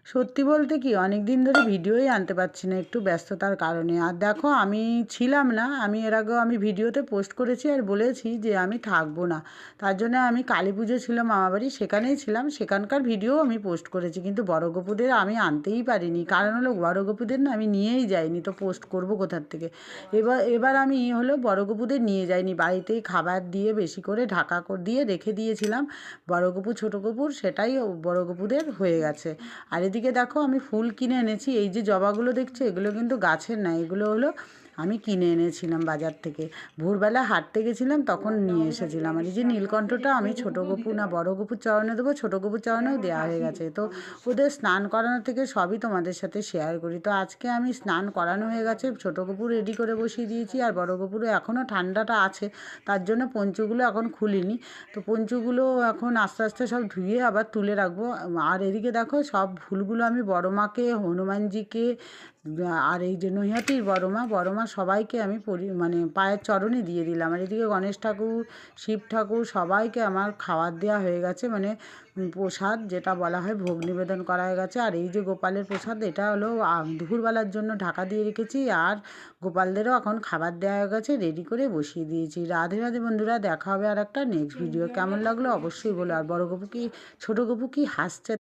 সত্যি বলতে কি অনেক দিন ধরে ভিডিওই আনতে পারছি না একটু ব্যস্ততার কারণে। আর দেখো আমি ছিলাম না, আমি এর আগেও আমি ভিডিওতে পোস্ট করেছি আর বলেছি যে আমি থাকবো না। তার জন্য আমি কালী পুজো ছিল মামাবাড়ি, সেখানেই ছিলাম, সেখানকার ভিডিও আমি পোস্ট করেছি, কিন্তু বড় গপুদের আমি আনতেই পারিনি। কারণ হলো বড় গপুদের না আমি নিয়েই যাইনি, তো পোস্ট করব কোথার থেকে। এবার আমি হলো বড় গপুদের নিয়ে যাইনি, বাড়িতেই খাবার দিয়ে বেশি করে ঢাকা দিয়ে রেখে দিয়েছিলাম। বড় গপু ছোটো গপুর সেটাই বড় গপুদের হয়ে গেছে। আর এদিকে দেখো আমি ফুল কিনে এনেছি, এই যে জবাগুলো দেখছো এগুলো কিন্তু গাছের না, এগুলো হলো আমি কিনে এনেছিলাম বাজার থেকে। ভোরবেলা হাঁটতে গেছিলাম তখন নিয়ে এসেছিলাম। আর এই যে নীলকণ্ঠটা আমি ছোটো গপু না বড় গপুর চরণে দেবো, ছোটো গপুর চরণেও দেওয়া হয়ে গেছে। তো ওদের স্নান করানো থেকে সবই তোমাদের সাথে শেয়ার করি। তো আজকে আমি স্নান করানো হয়ে গেছে, ছোটো গপু রেডি করে বসিয়ে দিয়েছি, আর বড় গপুরও এখনও ঠান্ডাটা আছে, তার জন্য পঞ্চগুলো এখন খুলিনি। তো পঞ্চগুলো এখন আস্তে আস্তে সব ধুয়ে আবার তুলে রাখবো। আর এদিকে দেখো সব ফুলগুলো আমি বড় মাকে, হনুমানজিকে, আর এই যে নৈহাটির বড় মা সবাইকে আমি মানে পায়ের চরণে দিয়ে দিলাম। আর এদিকে গণেশ ঠাকুর, শিব ঠাকুর সবাইকে আমার খাবার দেওয়া হয়ে গেছে, মানে প্রসাদ যেটা বলা হয় ভোগ নিবেদন করা হয়ে গেছে। আর এই যে গোপালের প্রসাদ, এটা হলো দুপুরবেলার জন্য ঢাকা দিয়ে রেখেছি, আর গোপালদেরও এখন খাবার দেওয়া হয়ে গেছে, রেডি করে বসিয়ে দিয়েছি। রাধে রাধে বন্ধুরা, দেখা হবে আর একটা নেক্সট ভিডিও। কেমন লাগলো অবশ্যই বলো। আর বড় গপু কি ছোটো গপু কি হাসছে